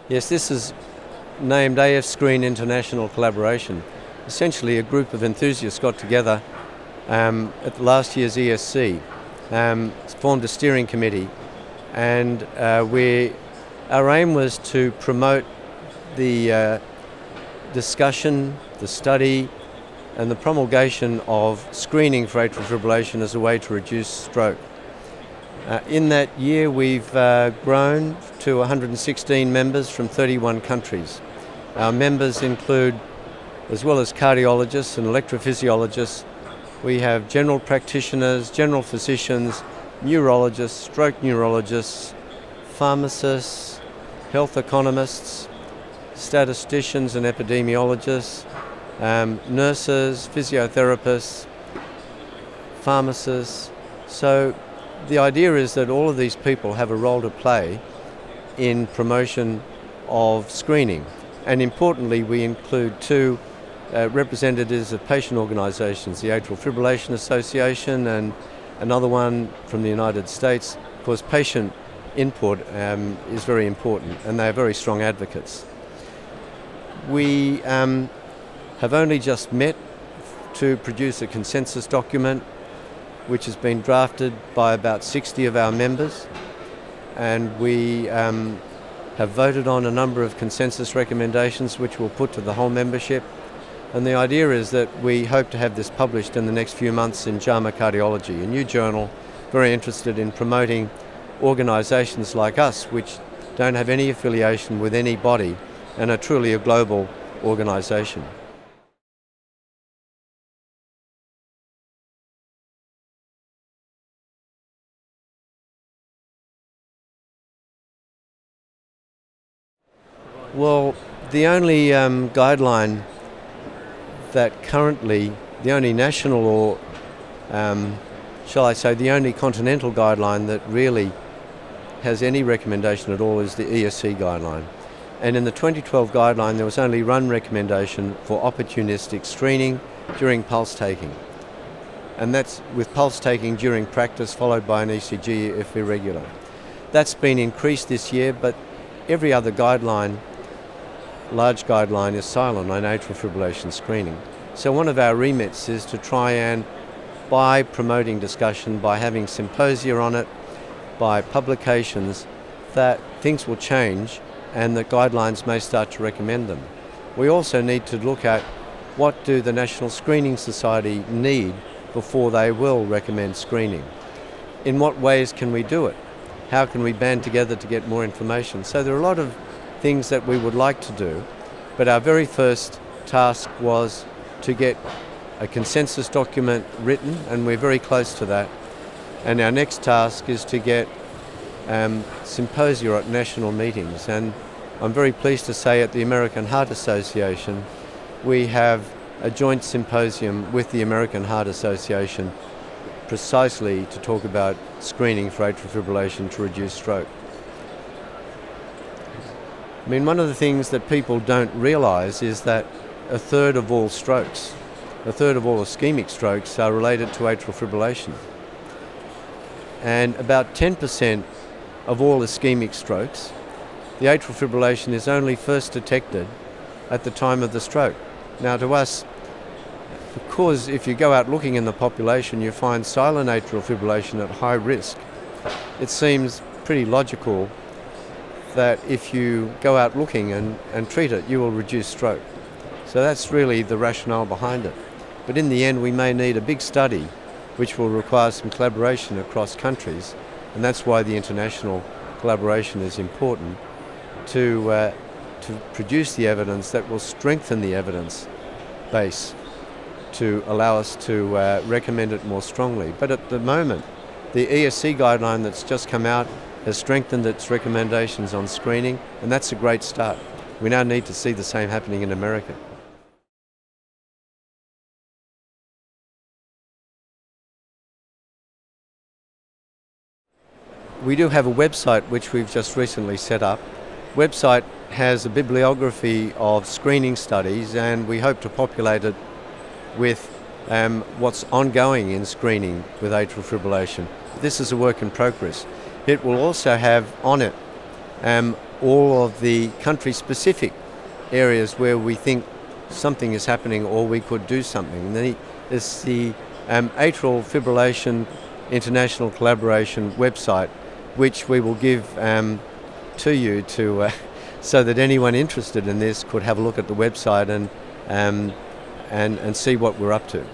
Yes, this is named AF Screen International Collaboration. Essentially, a group of enthusiasts got together at last year's ESC, formed a steering committee, and our aim was to promote the discussion, the study, and the promulgation of screening for atrial fibrillation as a way to reduce stroke. In that year, we've grown to 116 members from 31 countries. Our members include, as well as cardiologists and electrophysiologists, we have general practitioners, general physicians, neurologists, stroke neurologists, pharmacists, health economists, statisticians and epidemiologists, nurses, physiotherapists, pharmacists. So the idea is that all of these people have a role to play in promotion of screening. And importantly, we include two representatives of patient organisations, the Atrial Fibrillation Association and another one from the United States. Of course, patient input is very important, and they are very strong advocates. We have only just met to produce a consensus document which has been drafted by about 60 of our members, and we have voted on a number of consensus recommendations which we'll put to the whole membership. And the idea is that we hope to have this published in the next few months in JAMA Cardiology, a new journal very interested in promoting organisations like us which don't have any affiliation with any body and are truly a global organisation. Well, the only guideline that currently, the only national or, shall I say, the only continental guideline that really has any recommendation at all is the ESC guideline. And in the 2012 guideline, there was only one recommendation for opportunistic screening during pulse taking. And that's with pulse taking during practice, followed by an ECG if irregular. That's been increased this year, but every other guideline, large guideline, is silent on atrial fibrillation screening. So one of our remits is to try and, by promoting discussion, by having symposia on it, by publications, that things will change and that guidelines may start to recommend them. We also need to look at what do the National Screening Society need before they will recommend screening. In what ways can we do it? How can we band together to get more information? So there are a lot of things that we would like to do, but our very first task was to get a consensus document written, and we're very close to that. And our next task is to get symposia at national meetings. And I'm very pleased to say at the American Heart Association, we have a joint symposium with the American Heart Association precisely to talk about screening for atrial fibrillation to reduce stroke. I mean, one of the things that people don't realise is that a third of all strokes, a third of all ischemic strokes are related to atrial fibrillation. And about 10% of all ischemic strokes, the atrial fibrillation is only first detected at the time of the stroke. Now to us, because if you go out looking in the population, you find silent atrial fibrillation at high risk, it seems pretty logical that if you go out looking and treat it, you will reduce stroke. So that's really the rationale behind it. But in the end, we may need a big study which will require some collaboration across countries, and that's why the international collaboration is important to produce the evidence that will strengthen the evidence base to allow us to recommend it more strongly. But at the moment, the ESC guideline that's just come out has strengthened its recommendations on screening, and that's a great start. We now need to see the same happening in America. We do have a website which we've just recently set up. Website has a bibliography of screening studies, and we hope to populate it with what's ongoing in screening with atrial fibrillation. This is a work in progress. It will also have on it all of the country-specific areas where we think something is happening or we could do something. And there's the Atrial Fibrillation International Collaboration website, which we will give to you so that anyone interested in this could have a look at the website and see what we're up to.